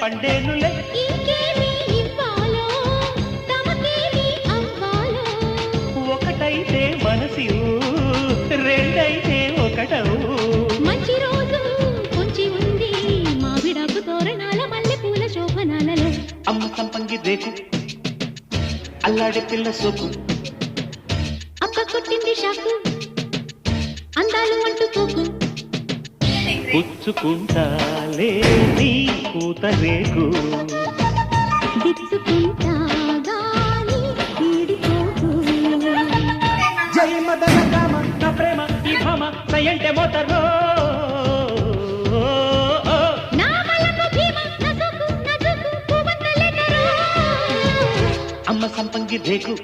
పండేనులే. ఇంకేమి ఇవ్వాలో తమకేమి అవ్వాలో. ఒకటైతే మనసు రెండైతే ఒకటవు. మంచి రోజు కొంచి ఉంది మావిడాకు తోరణాల మల్లె పూల శోభనాలలో. అమ్మ సంపంగి రేకు అల్లాడే పిల్ల సోకు. అక్క కొట్టింది షాకు అందాలు అంటుకోకు. పుచ్చుకుంటాలే నీ పూత రేకు. దిచ్చుకుంటా గాని వీడిపోకు. జై మదన కామ నా ప్రేమ ఈ భామ సయంటే మోతరో. నా మలకు భీమ నా సోకు నా జోకు పూవంత లెటరు. అమ్మ సంపంగి రేకు